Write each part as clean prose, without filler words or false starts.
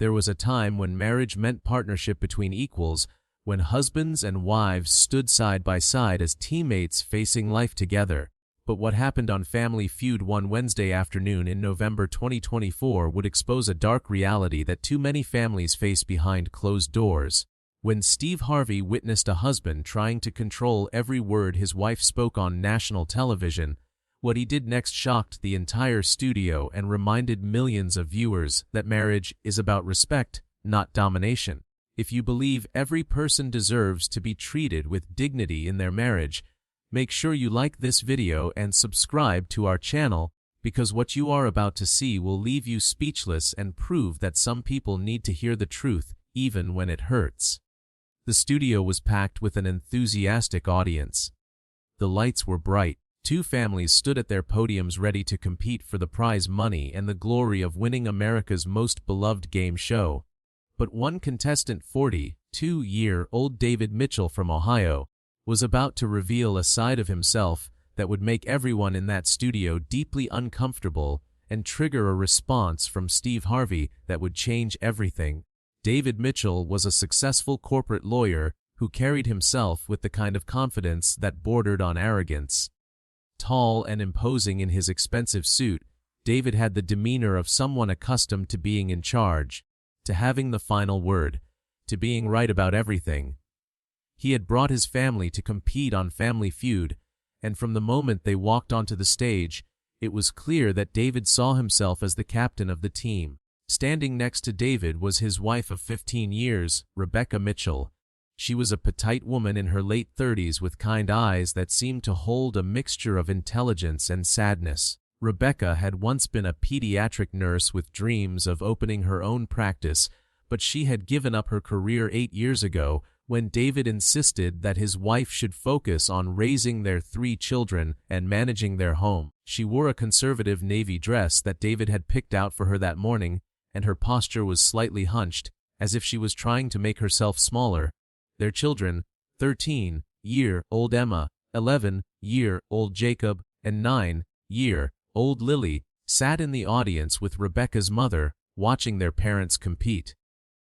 There was a time when marriage meant partnership between equals, when husbands and wives stood side by side as teammates facing life together. But what happened on Family Feud one Wednesday afternoon in November 2024 would expose a dark reality that too many families face behind closed doors. When Steve Harvey witnessed a husband trying to control every word his wife spoke on national television, what he did next shocked the entire studio and reminded millions of viewers that marriage is about respect, not domination. If you believe every person deserves to be treated with dignity in their marriage, make sure you like this video and subscribe to our channel, because what you are about to see will leave you speechless and prove that some people need to hear the truth, even when it hurts. The studio was packed with an enthusiastic audience. The lights were bright. Two families stood at their podiums ready to compete for the prize money and the glory of winning America's most beloved game show. But one contestant, 42-year-old David Mitchell from Ohio, was about to reveal a side of himself that would make everyone in that studio deeply uncomfortable and trigger a response from Steve Harvey that would change everything. David Mitchell was a successful corporate lawyer who carried himself with the kind of confidence that bordered on arrogance. Tall and imposing in his expensive suit, David had the demeanor of someone accustomed to being in charge, to having the final word, to being right about everything. He had brought his family to compete on Family Feud, and from the moment they walked onto the stage, it was clear that David saw himself as the captain of the team. Standing next to David was his wife of 15 years, Rebecca Mitchell. She was a petite woman in her late 30s with kind eyes that seemed to hold a mixture of intelligence and sadness. Rebecca had once been a pediatric nurse with dreams of opening her own practice, but she had given up her career 8 years ago when David insisted that his wife should focus on raising their 3 children and managing their home. She wore a conservative navy dress that David had picked out for her that morning, and her posture was slightly hunched, as if she was trying to make herself smaller. Their children, 13-year-old Emma, 11-year-old Jacob, and 9-year-old Lily, sat in the audience with Rebecca's mother, watching their parents compete.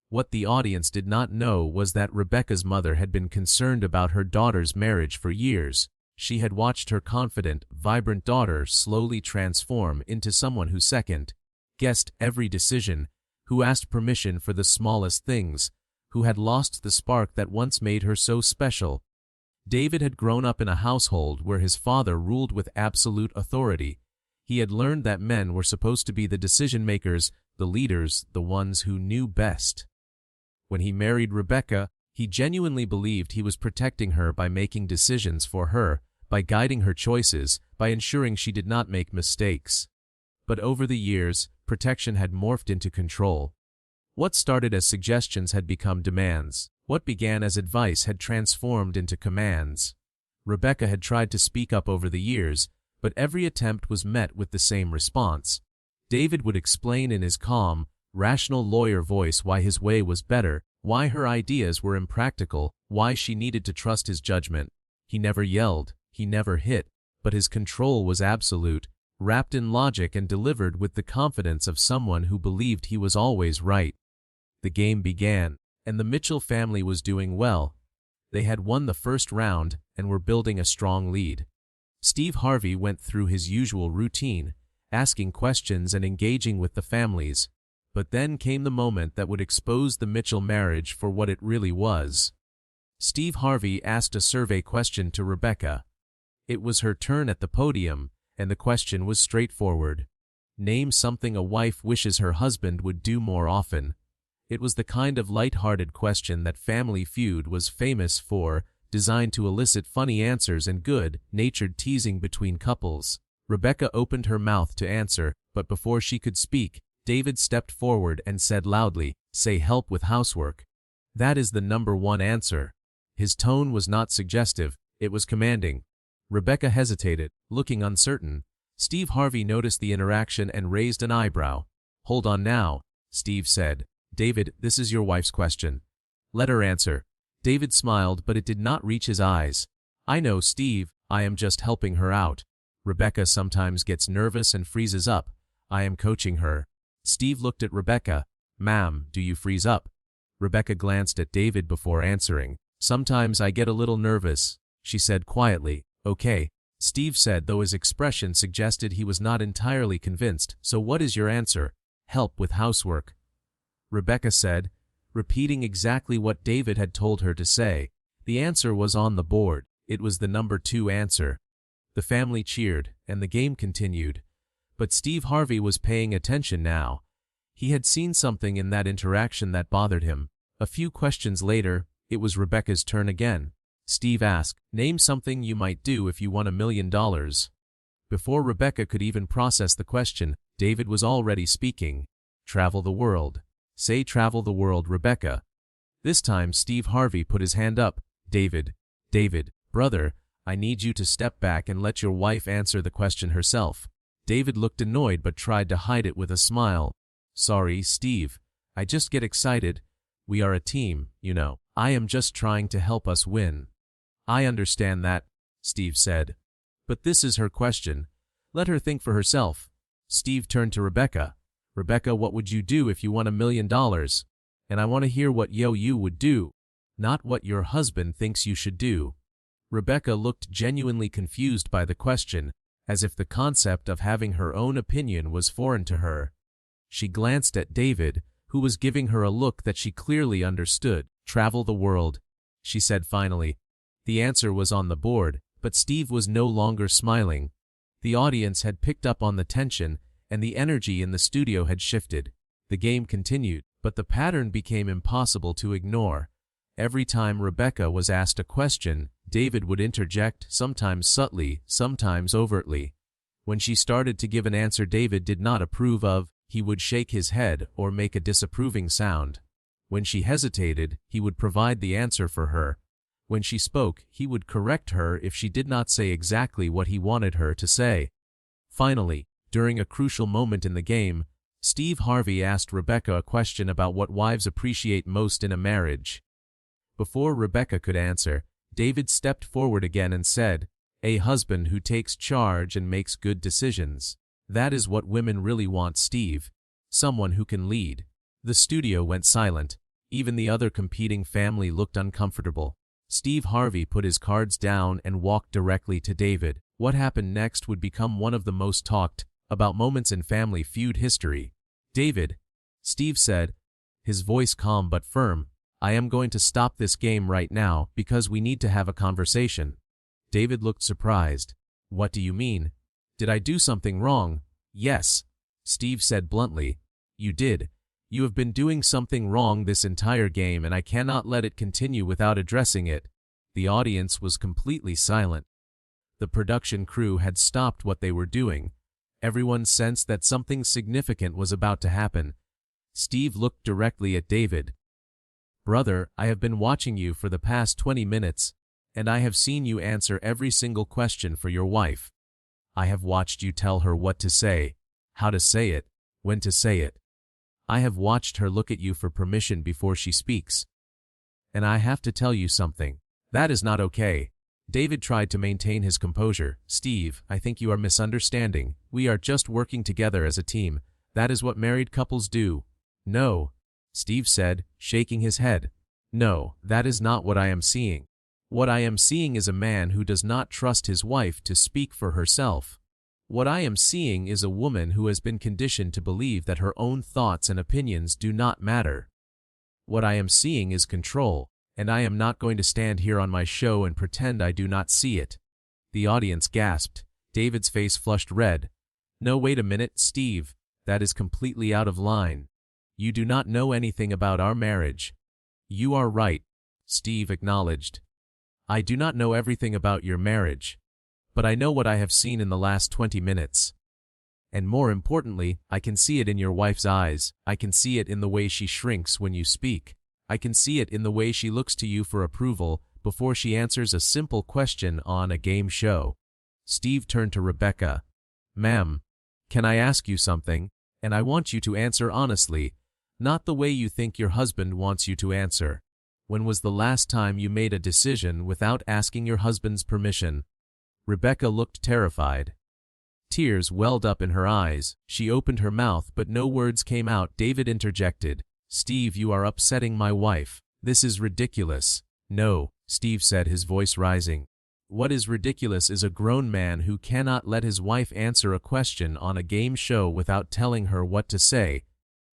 What the audience did not know was that Rebecca's mother had been concerned about her daughter's marriage for years. She had watched her confident, vibrant daughter slowly transform into someone who second-guessed every decision, who asked permission for the smallest things, who had lost the spark that once made her so special. David had grown up in a household where his father ruled with absolute authority. He had learned that men were supposed to be the decision-makers, the leaders, the ones who knew best. When he married Rebecca, he genuinely believed he was protecting her by making decisions for her, by guiding her choices, by ensuring she did not make mistakes. But over the years, protection had morphed into control. What started as suggestions had become demands. What began as advice had transformed into commands. Rebecca had tried to speak up over the years, but every attempt was met with the same response. David would explain in his calm, rational lawyer voice why his way was better, why her ideas were impractical, why she needed to trust his judgment. He never yelled, he never hit, but his control was absolute, wrapped in logic and delivered with the confidence of someone who believed he was always right. The game began, and the Mitchell family was doing well. They had won the first round and were building a strong lead. Steve Harvey went through his usual routine, asking questions and engaging with the families. But then came the moment that would expose the Mitchell marriage for what it really was. Steve Harvey asked a survey question to Rebecca. It was her turn at the podium, and the question was straightforward. Name something a wife wishes her husband would do more often. It was the kind of light-hearted question that Family Feud was famous for, designed to elicit funny answers and good-natured teasing between couples. Rebecca opened her mouth to answer, but before she could speak, David stepped forward and said loudly, "Say help with housework." That is the #1 answer. His tone was not suggestive, it was commanding. Rebecca hesitated, looking uncertain. Steve Harvey noticed the interaction and raised an eyebrow. "Hold on now," Steve said. "David, this is your wife's question. Let her answer." David smiled, but it did not reach his eyes. "I know, Steve, I am just helping her out. Rebecca sometimes gets nervous and freezes up. I am coaching her." Steve looked at Rebecca. "Ma'am, do you freeze up?" Rebecca glanced at David before answering. "Sometimes I get a little nervous," she said quietly. "Okay," Steve said, though his expression suggested he was not entirely convinced. "So what is your answer?" "Help with housework," Rebecca said, repeating exactly what David had told her to say. The answer was on the board. It was the number 2 answer. The family cheered, and the game continued. But Steve Harvey was paying attention now. He had seen something in that interaction that bothered him. A few questions later, it was Rebecca's turn again. Steve asked, "Name something you might do if you won $1 million. Before Rebecca could even process the question, David was already speaking. "Travel the world." "Say travel the world, Rebecca." This time Steve Harvey put his hand up. David, brother, I need you to step back and let your wife answer the question herself." David looked annoyed but tried to hide it with a smile. "Sorry, Steve. I just get excited. We are a team, you know. I am just trying to help us win." "I understand that," Steve said. "But this is her question. Let her think for herself." Steve turned to Rebecca. "Rebecca, what would you do if you won $1 million? And I want to hear what you would do, not what your husband thinks you should do." Rebecca looked genuinely confused by the question, as if the concept of having her own opinion was foreign to her. She glanced at David, who was giving her a look that she clearly understood. "Travel the world," she said finally. The answer was on the board, but Steve was no longer smiling. The audience had picked up on the tension, and the energy in the studio had shifted. The game continued, but the pattern became impossible to ignore. Every time Rebecca was asked a question, David would interject, sometimes subtly, sometimes overtly. When she started to give an answer David did not approve of, he would shake his head or make a disapproving sound. When she hesitated, he would provide the answer for her. When she spoke, he would correct her if she did not say exactly what he wanted her to say. Finally, during a crucial moment in the game, Steve Harvey asked Rebecca a question about what wives appreciate most in a marriage. Before Rebecca could answer, David stepped forward again and said, "A husband who takes charge and makes good decisions. That is what women really want, Steve. Someone who can lead." The studio went silent. Even the other competing family looked uncomfortable. Steve Harvey put his cards down and walked directly to David. What happened next would become one of the most talked about moments in Family Feud history. "David," Steve said, his voice calm but firm, "I am going to stop this game right now because we need to have a conversation." David looked surprised. "What do you mean? Did I do something wrong?" "Yes," Steve said bluntly. "You did. You have been doing something wrong this entire game, and I cannot let it continue without addressing it." The audience was completely silent. The production crew had stopped what they were doing. Everyone sensed that something significant was about to happen. Steve looked directly at David. "Brother, I have been watching you for the past 20 minutes, and I have seen you answer every single question for your wife. I have watched you tell her what to say, how to say it, when to say it. I have watched her look at you for permission before she speaks. And I have to tell you something. That is not okay." David tried to maintain his composure. "Steve, I think you are misunderstanding. We are just working together as a team. That is what married couples do." "No," Steve said, shaking his head. "No, that is not what I am seeing. What I am seeing is a man who does not trust his wife to speak for herself. What I am seeing is a woman who has been conditioned to believe that her own thoughts and opinions do not matter. What I am seeing is control, and I am not going to stand here on my show and pretend I do not see it." The audience gasped. David's face flushed red. "No, wait a minute, Steve. That is completely out of line. You do not know anything about our marriage." "You are right," Steve acknowledged. "I do not know everything about your marriage, but I know what I have seen in the last 20 minutes. And more importantly, I can see it in your wife's eyes. I can see it in the way she shrinks when you speak. I can see it in the way she looks to you for approval before she answers a simple question on a game show." Steve turned to Rebecca. "Ma'am, can I ask you something? And I want you to answer honestly, not the way you think your husband wants you to answer. When was the last time you made a decision without asking your husband's permission?" Rebecca looked terrified. Tears welled up in her eyes. She opened her mouth, but no words came out. David interjected. "Steve, you are upsetting my wife. This is ridiculous." "No," Steve said, his voice rising. "What is ridiculous is a grown man who cannot let his wife answer a question on a game show without telling her what to say.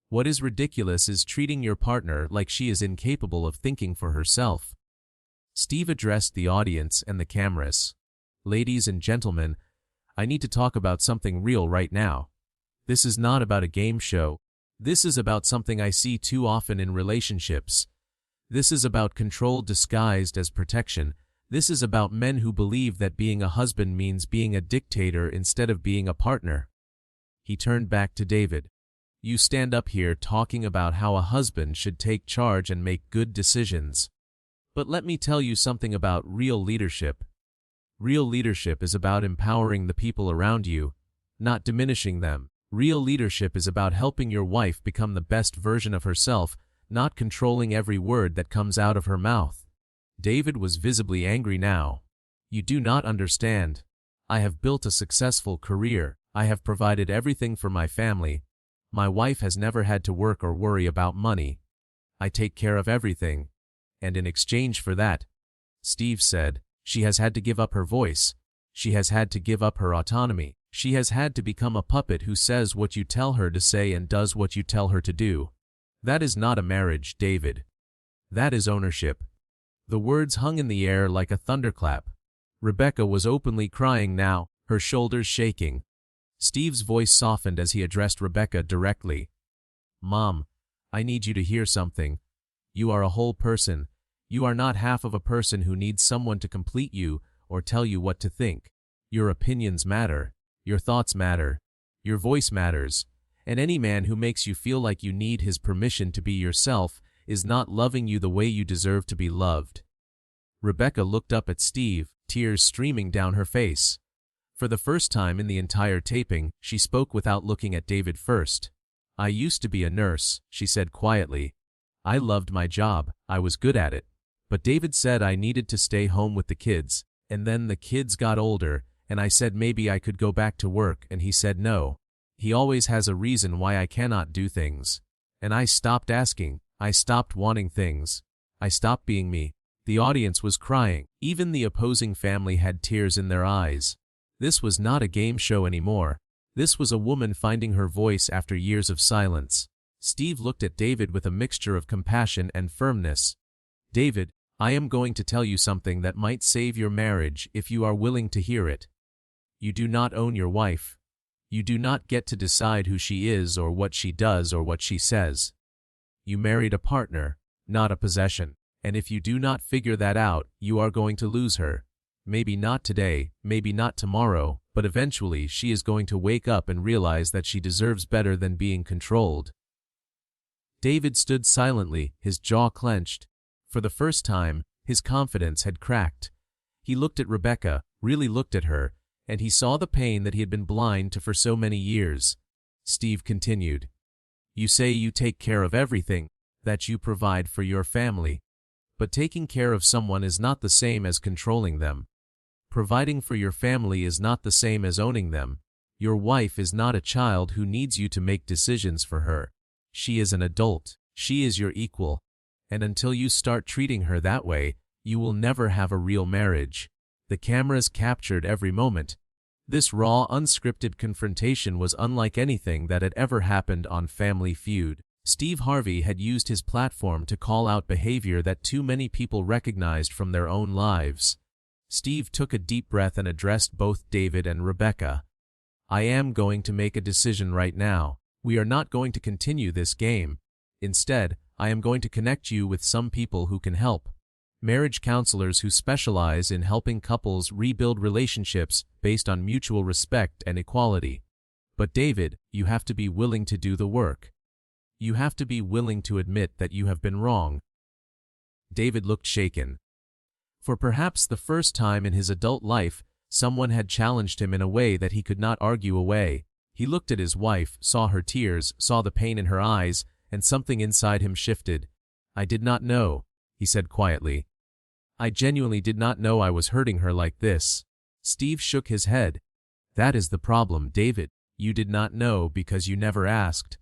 What is ridiculous is treating your partner like she is incapable of thinking for herself." Steve addressed the audience and the cameras. "Ladies and gentlemen, I need to talk about something real right now. This is not about a game show. This is about something I see too often in relationships. This is about control disguised as protection. This is about men who believe that being a husband means being a dictator instead of being a partner." He turned back to David. "You stand up here talking about how a husband should take charge and make good decisions. But let me tell you something about real leadership. Real leadership is about empowering the people around you, not diminishing them. Real leadership is about helping your wife become the best version of herself, not controlling every word that comes out of her mouth." David was visibly angry now. "You do not understand. I have built a successful career. I have provided everything for my family. My wife has never had to work or worry about money. I take care of everything. And in exchange for that," Steve said, "she has had to give up her voice. She has had to give up her autonomy. She has had to become a puppet who says what you tell her to say and does what you tell her to do. That is not a marriage, David. That is ownership." The words hung in the air like a thunderclap. Rebecca was openly crying now, her shoulders shaking. Steve's voice softened as he addressed Rebecca directly. "Mom, I need you to hear something. You are a whole person. You are not half of a person who needs someone to complete you or tell you what to think. Your opinions matter. Your thoughts matter. Your voice matters. And any man who makes you feel like you need his permission to be yourself is not loving you the way you deserve to be loved." Rebecca looked up at Steve, tears streaming down her face. For the first time in the entire taping, she spoke without looking at David first. "I used to be a nurse," she said quietly. "I loved my job. I was good at it. But David said I needed to stay home with the kids, and then the kids got older, and I said maybe I could go back to work, and he said no. He always has a reason why I cannot do things. And I stopped asking. I stopped wanting things. I stopped being me." The audience was crying. Even the opposing family had tears in their eyes. This was not a game show anymore. This was a woman finding her voice after years of silence. Steve looked at David with a mixture of compassion and firmness. "David, I am going to tell you something that might save your marriage if you are willing to hear it. You do not own your wife. You do not get to decide who she is or what she does or what she says. You married a partner, not a possession. And if you do not figure that out, you are going to lose her. Maybe not today, maybe not tomorrow, but eventually she is going to wake up and realize that she deserves better than being controlled." David stood silently, his jaw clenched. For the first time, his confidence had cracked. He looked at Rebecca, really looked at her, and he saw the pain that he had been blind to for so many years. Steve continued, "You say you take care of everything, that you provide for your family. But taking care of someone is not the same as controlling them. Providing for your family is not the same as owning them. Your wife is not a child who needs you to make decisions for her. She is an adult. She is your equal. And until you start treating her that way, you will never have a real marriage." The cameras captured every moment. This raw, unscripted confrontation was unlike anything that had ever happened on Family Feud. Steve Harvey had used his platform to call out behavior that too many people recognized from their own lives. Steve took a deep breath and addressed both David and Rebecca. "I am going to make a decision right now. We are not going to continue this game. Instead, I am going to connect you with some people who can help. Marriage counselors who specialize in helping couples rebuild relationships based on mutual respect and equality. But David, you have to be willing to do the work. You have to be willing to admit that you have been wrong." David looked shaken. For perhaps the first time in his adult life, someone had challenged him in a way that he could not argue away. He looked at his wife, saw her tears, saw the pain in her eyes, and something inside him shifted. "I did not know," he said quietly. "I genuinely did not know I was hurting her like this." Steve shook his head. "That is the problem, David. You did not know because you never asked.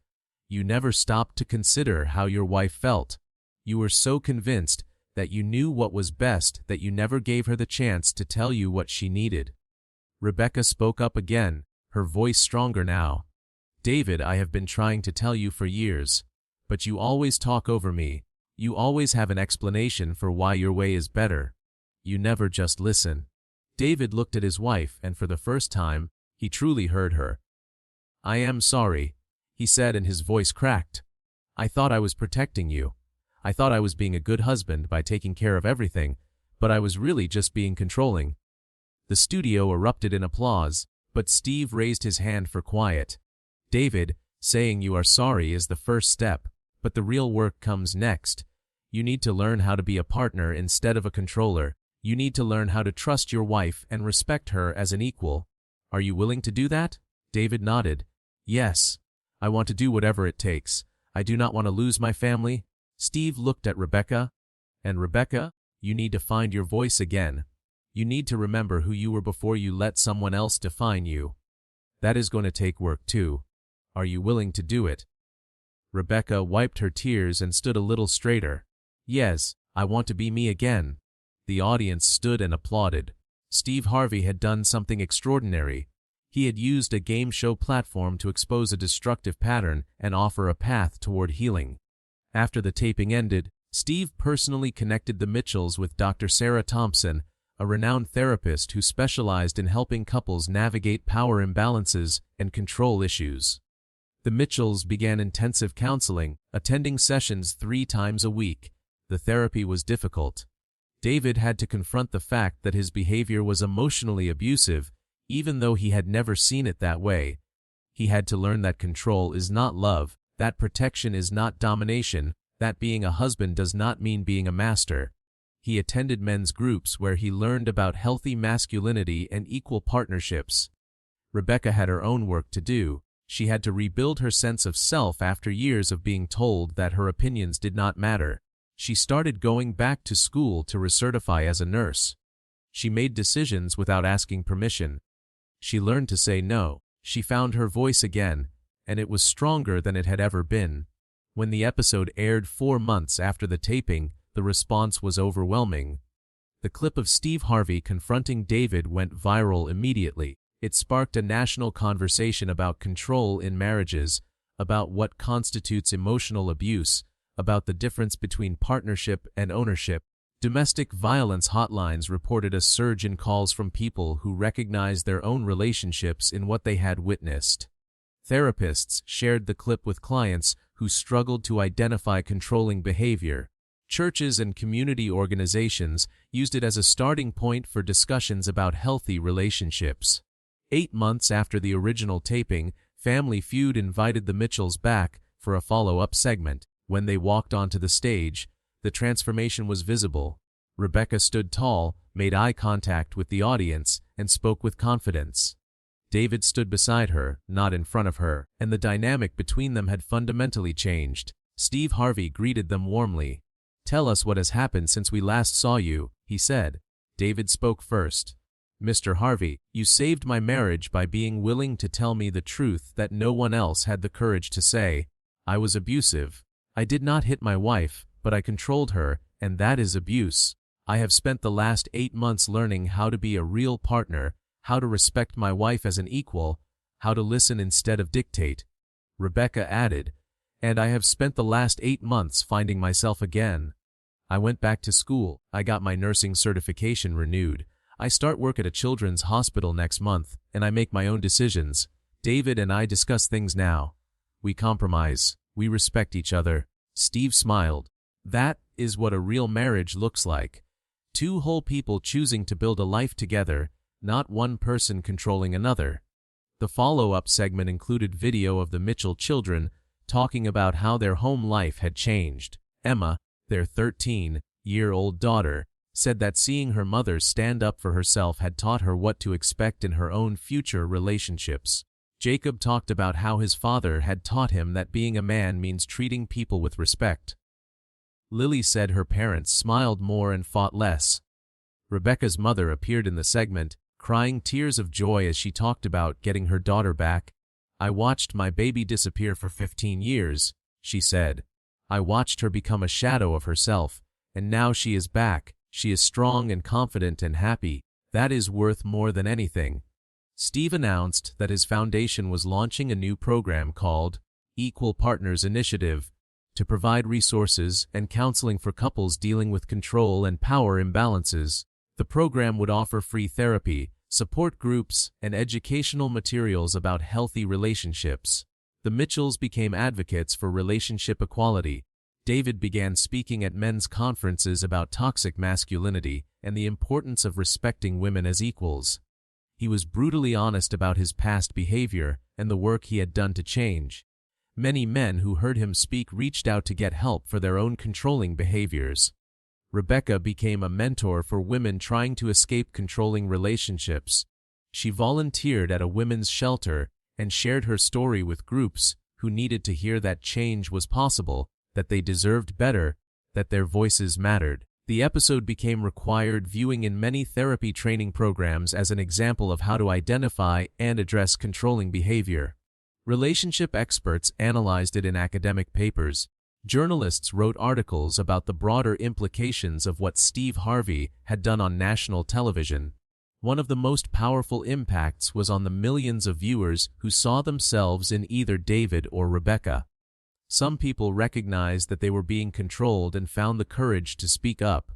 You never stopped to consider how your wife felt. You were so convinced that you knew what was best that you never gave her the chance to tell you what she needed. Rebecca spoke up again, her voice stronger now. David, I have been trying to tell you for years. But you always talk over me. You always have an explanation for why your way is better. You never just listen. David looked at his wife, and for the first time, he truly heard her. I am sorry, he said, and his voice cracked. I thought I was protecting you. I thought I was being a good husband by taking care of everything, but I was really just being controlling. The studio erupted in applause, but Steve raised his hand for quiet. David, saying you are sorry is the first step, but the real work comes next. You need to learn how to be a partner instead of a controller. You need to learn how to trust your wife and respect her as an equal. Are you willing to do that? David nodded. Yes. I want to do whatever it takes. I do not want to lose my family. Steve looked at Rebecca. And Rebecca, you need to find your voice again. You need to remember who you were before you let someone else define you. That is going to take work too. Are you willing to do it? Rebecca wiped her tears and stood a little straighter. Yes, I want to be me again. The audience stood and applauded. Steve Harvey had done something extraordinary. He had used a game show platform to expose a destructive pattern and offer a path toward healing. After the taping ended, Steve personally connected the Mitchells with Dr. Sarah Thompson, a renowned therapist who specialized in helping couples navigate power imbalances and control issues. The Mitchells began intensive counseling, attending sessions 3 times a week. The therapy was difficult. David had to confront the fact that his behavior was emotionally abusive, even though he had never seen it that way. He had to learn that control is not love, that protection is not domination, that being a husband does not mean being a master. He attended men's groups where he learned about healthy masculinity and equal partnerships. Rebecca had her own work to do. She had to rebuild her sense of self after years of being told that her opinions did not matter. She started going back to school to recertify as a nurse. She made decisions without asking permission. She learned to say no. She found her voice again, and it was stronger than it had ever been. When the episode aired 4 months after the taping, the response was overwhelming. The clip of Steve Harvey confronting David went viral immediately. It sparked a national conversation about control in marriages, about what constitutes emotional abuse, about the difference between partnership and ownership. Domestic violence hotlines reported a surge in calls from people who recognized their own relationships in what they had witnessed. Therapists shared the clip with clients who struggled to identify controlling behavior. Churches and community organizations used it as a starting point for discussions about healthy relationships. 8 months after the original taping, Family Feud invited the Mitchells back for a follow-up segment. When they walked onto the stage, the transformation was visible. Rebecca stood tall, made eye contact with the audience, and spoke with confidence. David stood beside her, not in front of her, and the dynamic between them had fundamentally changed. Steve Harvey greeted them warmly. "Tell us what has happened since we last saw you," he said. David spoke first. "Mr. Harvey, you saved my marriage by being willing to tell me the truth that no one else had the courage to say. I was abusive. I did not hit my wife, but I controlled her, and that is abuse. I have spent the last 8 months learning how to be a real partner, how to respect my wife as an equal, how to listen instead of dictate." Rebecca added, "And I have spent the last 8 months finding myself again. I went back to school. I got my nursing certification renewed. I start work at a children's hospital next month, and I make my own decisions. David and I discuss things now. We compromise. We respect each other." Steve smiled. That is what a real marriage looks like. 2 whole people choosing to build a life together, not one person controlling another. The follow-up segment included video of the Mitchell children talking about how their home life had changed. Emma, their 13-year-old daughter, said that seeing her mother stand up for herself had taught her what to expect in her own future relationships. Jacob talked about how his father had taught him that being a man means treating people with respect. Lily said her parents smiled more and fought less. Rebecca's mother appeared in the segment, crying tears of joy as she talked about getting her daughter back. "I watched my baby disappear for 15 years, she said. "I watched her become a shadow of herself, and now she is back. She is strong and confident and happy. That is worth more than anything." Steve announced that his foundation was launching a new program called Equal Partners Initiative to provide resources and counseling for couples dealing with control and power imbalances. The program would offer free therapy, support groups, and educational materials about healthy relationships. The Mitchells became advocates for relationship equality. David began speaking at men's conferences about toxic masculinity and the importance of respecting women as equals. He was brutally honest about his past behavior and the work he had done to change. Many men who heard him speak reached out to get help for their own controlling behaviors. Rebecca became a mentor for women trying to escape controlling relationships. She volunteered at a women's shelter and shared her story with groups who needed to hear that change was possible, that they deserved better, that their voices mattered. The episode became required viewing in many therapy training programs as an example of how to identify and address controlling behavior. Relationship experts analyzed it in academic papers. Journalists wrote articles about the broader implications of what Steve Harvey had done on national television. One of the most powerful impacts was on the millions of viewers who saw themselves in either David or Rebecca. Some people recognized that they were being controlled and found the courage to speak up.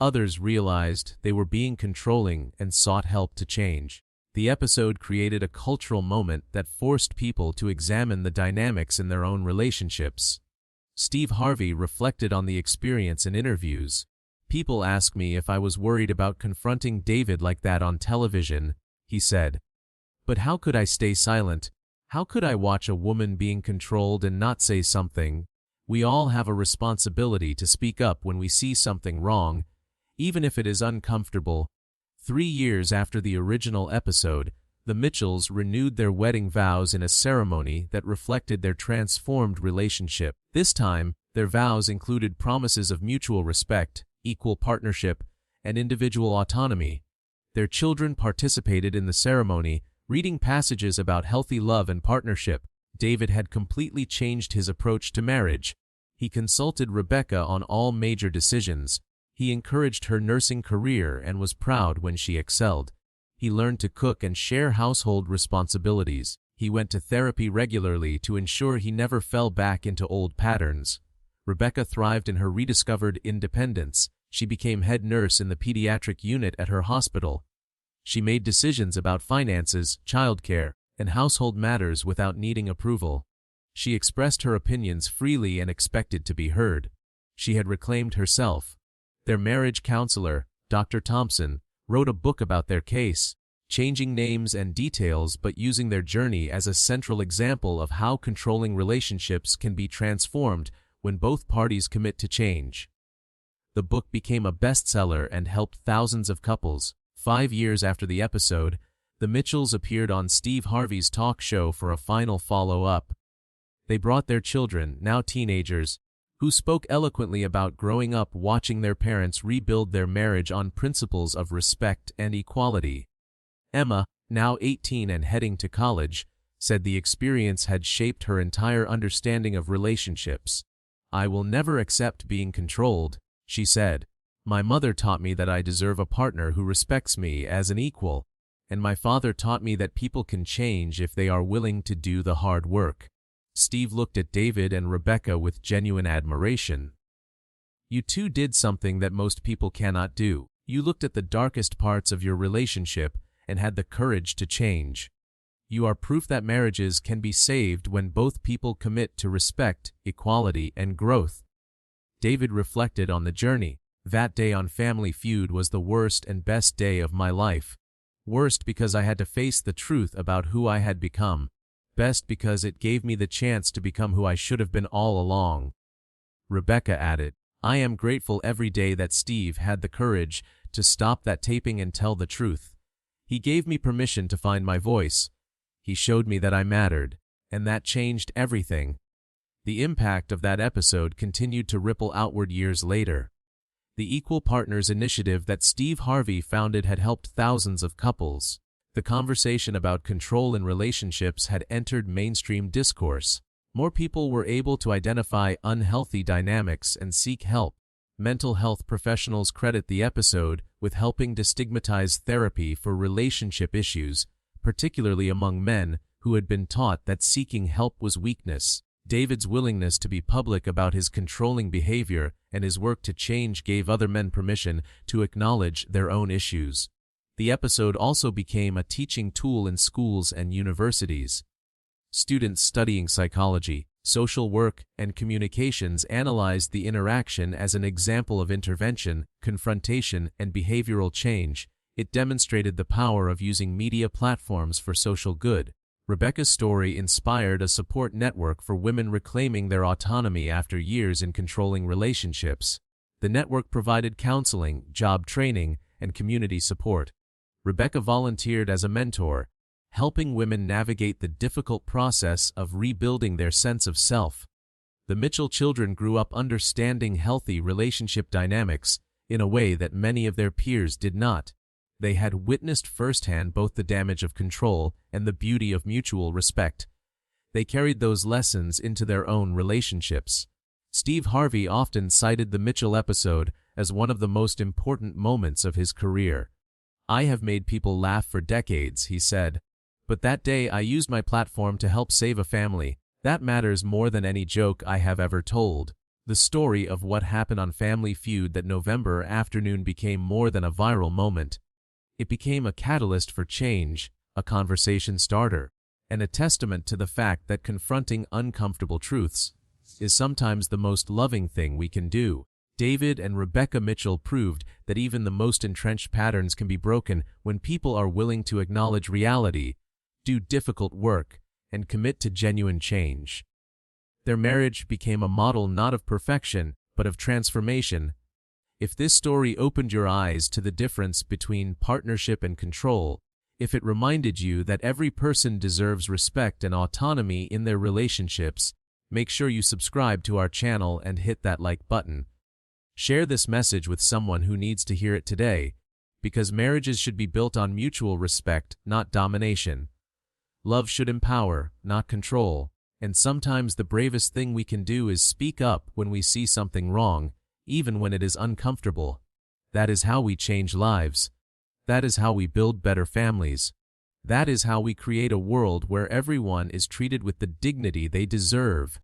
Others realized they were being controlling and sought help to change. The episode created a cultural moment that forced people to examine the dynamics in their own relationships. Steve Harvey reflected on the experience in interviews. "People ask me if I was worried about confronting David like that on television," he said. "But how could I stay silent? How could I watch a woman being controlled and not say something? We all have a responsibility to speak up when we see something wrong, even if it is uncomfortable." 3 years after the original episode, the Mitchells renewed their wedding vows in a ceremony that reflected their transformed relationship. This time, their vows included promises of mutual respect, equal partnership, and individual autonomy. Their children participated in the ceremony, reading passages about healthy love and partnership. David had completely changed his approach to marriage. He consulted Rebecca on all major decisions. He encouraged her nursing career and was proud when she excelled. He learned to cook and share household responsibilities. He went to therapy regularly to ensure he never fell back into old patterns. Rebecca thrived in her rediscovered independence. She became head nurse in the pediatric unit at her hospital. She made decisions about finances, childcare, and household matters without needing approval. She expressed her opinions freely and expected to be heard. She had reclaimed herself. Their marriage counselor, Dr. Thompson, wrote a book about their case, changing names and details but using their journey as a central example of how controlling relationships can be transformed when both parties commit to change. The book became a bestseller and helped thousands of couples. 5 years after the episode, the Mitchells appeared on Steve Harvey's talk show for a final follow-up. They brought their children, now teenagers, who spoke eloquently about growing up watching their parents rebuild their marriage on principles of respect and equality. Emma, now 18 and heading to college, said the experience had shaped her entire understanding of relationships. "I will never accept being controlled," she said. "My mother taught me that I deserve a partner who respects me as an equal, and my father taught me that people can change if they are willing to do the hard work." Steve looked at David and Rebecca with genuine admiration. "You two did something that most people cannot do. You looked at the darkest parts of your relationship and had the courage to change. You are proof that marriages can be saved when both people commit to respect, equality, and growth." David reflected on the journey. "That day on Family Feud was the worst and best day of my life. Worst because I had to face the truth about who I had become. Best because it gave me the chance to become who I should have been all along." Rebecca added, "I am grateful every day that Steve had the courage to stop that taping and tell the truth. He gave me permission to find my voice. He showed me that I mattered, and that changed everything." The impact of that episode continued to ripple outward years later. The Equal Partners Initiative that Steve Harvey founded had helped thousands of couples. The conversation about control in relationships had entered mainstream discourse. More people were able to identify unhealthy dynamics and seek help. Mental health professionals credit the episode with helping destigmatize therapy for relationship issues, particularly among men who had been taught that seeking help was weakness. David's willingness to be public about his controlling behavior and his work to change gave other men permission to acknowledge their own issues. The episode also became a teaching tool in schools and universities. Students studying psychology, social work, and communications analyzed the interaction as an example of intervention, confrontation, and behavioral change. It demonstrated the power of using media platforms for social good. Rebecca's story inspired a support network for women reclaiming their autonomy after years in controlling relationships. The network provided counseling, job training, and community support. Rebecca volunteered as a mentor, helping women navigate the difficult process of rebuilding their sense of self. The Mitchell children grew up understanding healthy relationship dynamics in a way that many of their peers did not. They had witnessed firsthand both the damage of control and the beauty of mutual respect. They carried those lessons into their own relationships. Steve Harvey often cited the Mitchell episode as one of the most important moments of his career. "I have made people laugh for decades," he said. "But that day I used my platform to help save a family. That matters more than any joke I have ever told." The story of what happened on Family Feud that November afternoon became more than a viral moment. It became a catalyst for change, a conversation starter, and a testament to the fact that confronting uncomfortable truths is sometimes the most loving thing we can do. David and Rebecca Mitchell proved that even the most entrenched patterns can be broken when people are willing to acknowledge reality, do difficult work, and commit to genuine change. Their marriage became a model not of perfection, but of transformation. If this story opened your eyes to the difference between partnership and control, if it reminded you that every person deserves respect and autonomy in their relationships, make sure you subscribe to our channel and hit that like button. Share this message with someone who needs to hear it today, because marriages should be built on mutual respect, not domination. Love should empower, not control, and sometimes the bravest thing we can do is speak up when we see something wrong, even when it is uncomfortable. That is how we change lives. That is how we build better families. That is how we create a world where everyone is treated with the dignity they deserve.